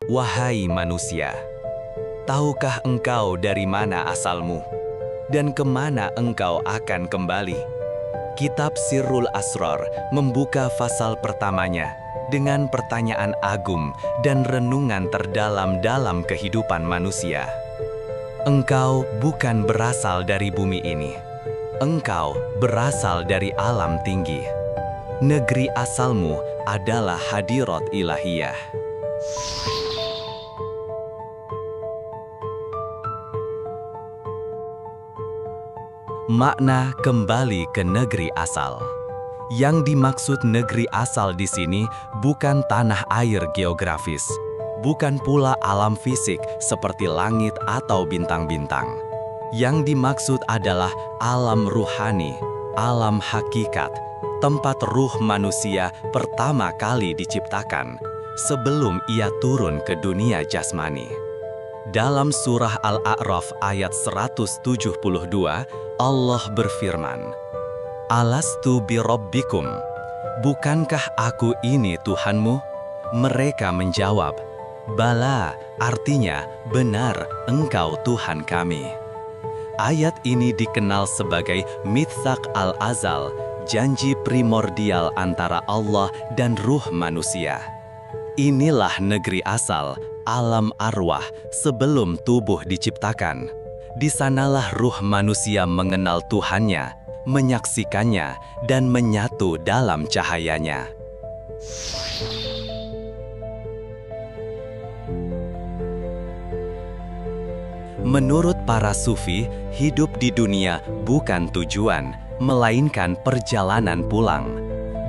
Wahai manusia, tahukah engkau dari mana asalmu? Dan kemana engkau akan kembali? Kitab Sirrul Asrar membuka fasal pertamanya dengan pertanyaan agung dan renungan terdalam dalam kehidupan manusia. Engkau bukan berasal dari bumi ini. Engkau berasal dari alam tinggi. Negeri asalmu adalah hadirat ilahiyah. Makna kembali ke negeri asal. Yang dimaksud negeri asal di sini bukan tanah air geografis, bukan pula alam fisik seperti langit atau bintang-bintang. Yang dimaksud adalah alam ruhani, alam hakikat, tempat ruh manusia pertama kali diciptakan sebelum ia turun ke dunia jasmani. Dalam surah Al-A'raf ayat 172, Allah berfirman, "Alastu birabbikum? Bukankah aku ini Tuhanmu?" Mereka menjawab, "Bala," artinya benar, engkau Tuhan kami. Ayat ini dikenal sebagai Mitsaq al-Azal, janji primordial antara Allah dan ruh manusia. Inilah negeri asal, alam arwah sebelum tubuh diciptakan. Di sanalah ruh manusia mengenal Tuhannya, menyaksikannya, dan menyatu dalam cahayanya. Menurut para sufi, hidup di dunia bukan tujuan, melainkan perjalanan pulang.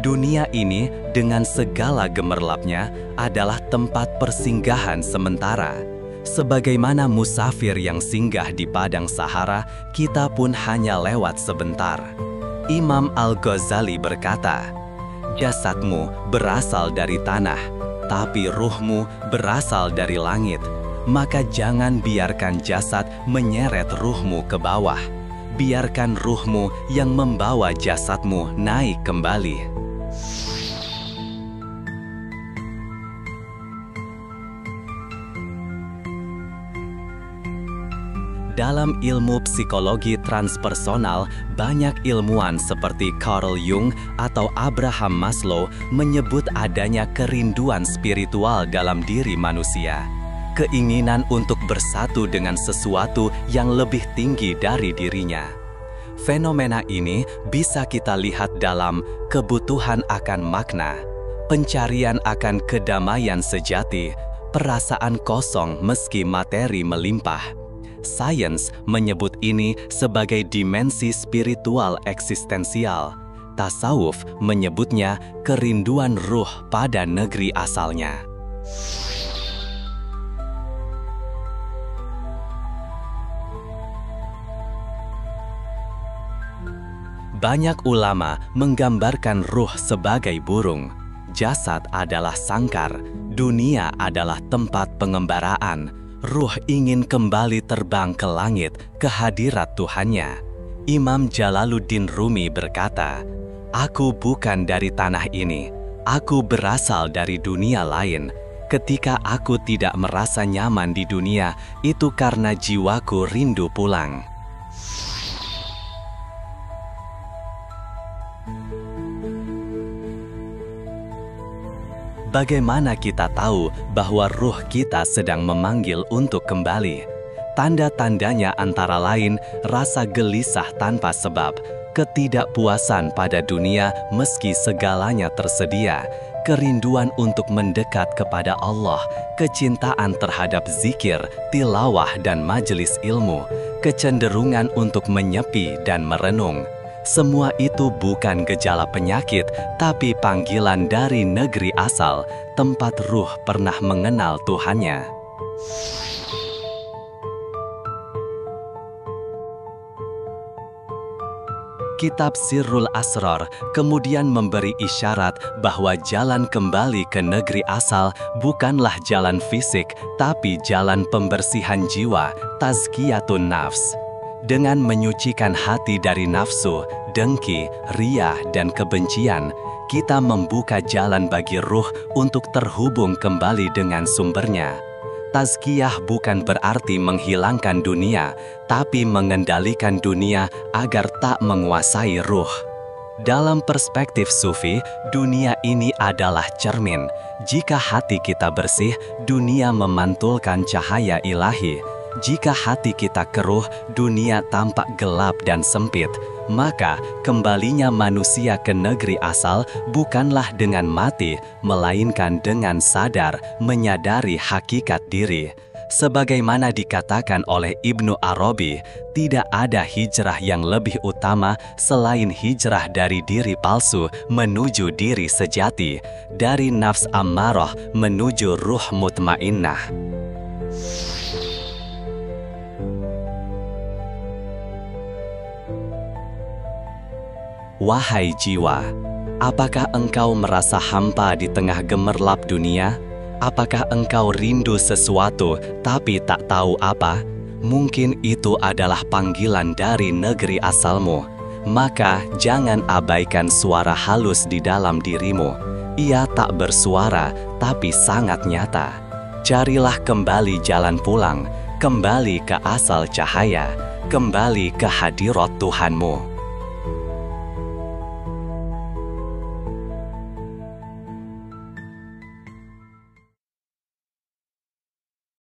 Dunia ini dengan segala gemerlapnya adalah tempat persinggahan sementara. Sebagaimana musafir yang singgah di padang Sahara, kita pun hanya lewat sebentar. Imam Al-Ghazali berkata, "Jasadmu berasal dari tanah, tapi ruhmu berasal dari langit. Maka jangan biarkan jasad menyeret ruhmu ke bawah. Biarkan ruhmu yang membawa jasadmu naik kembali." Dalam ilmu psikologi transpersonal, banyak ilmuwan seperti Carl Jung atau Abraham Maslow menyebut adanya kerinduan spiritual dalam diri manusia. Keinginan untuk bersatu dengan sesuatu yang lebih tinggi dari dirinya. Fenomena ini bisa kita lihat dalam kebutuhan akan makna, pencarian akan kedamaian sejati, perasaan kosong meski materi melimpah. Sains menyebut ini sebagai dimensi spiritual eksistensial. Tasawuf menyebutnya kerinduan ruh pada negeri asalnya. Banyak ulama menggambarkan ruh sebagai burung. Jasad adalah sangkar, dunia adalah tempat pengembaraan. Ruh ingin kembali terbang ke langit, ke hadirat Tuhannya. Imam Jalaluddin Rumi berkata, "Aku bukan dari tanah ini, aku berasal dari dunia lain. Ketika aku tidak merasa nyaman di dunia, itu karena jiwaku rindu pulang." Bagaimana kita tahu bahwa ruh kita sedang memanggil untuk kembali? Tanda-tandanya antara lain rasa gelisah tanpa sebab, ketidakpuasan pada dunia meski segalanya tersedia, kerinduan untuk mendekat kepada Allah, kecintaan terhadap zikir, tilawah dan majelis ilmu, kecenderungan untuk menyepi dan merenung. Semua itu bukan gejala penyakit, tapi panggilan dari negeri asal, tempat ruh pernah mengenal Tuhannya. Kitab Sirrul Asrar kemudian memberi isyarat bahwa jalan kembali ke negeri asal bukanlah jalan fisik, tapi jalan pembersihan jiwa, tazkiyatun nafs. Dengan menyucikan hati dari nafsu, dengki, riya, dan kebencian, kita membuka jalan bagi ruh untuk terhubung kembali dengan sumbernya. Tazkiyah bukan berarti menghilangkan dunia, tapi mengendalikan dunia agar tak menguasai ruh. Dalam perspektif Sufi, dunia ini adalah cermin. Jika hati kita bersih, dunia memantulkan cahaya ilahi. Jika hati kita keruh, dunia tampak gelap dan sempit. Maka, kembalinya manusia ke negeri asal bukanlah dengan mati, melainkan dengan sadar, menyadari hakikat diri. Sebagaimana dikatakan oleh Ibnu Arabi, tidak ada hijrah yang lebih utama selain hijrah dari diri palsu menuju diri sejati, dari nafs ammarah menuju ruh mutmainnah. Wahai jiwa, apakah engkau merasa hampa di tengah gemerlap dunia? Apakah engkau rindu sesuatu tapi tak tahu apa? Mungkin itu adalah panggilan dari negeri asalmu. Maka jangan abaikan suara halus di dalam dirimu. Ia tak bersuara tapi sangat nyata. Carilah kembali jalan pulang, kembali ke asal cahaya, kembali ke hadirat Tuhanmu.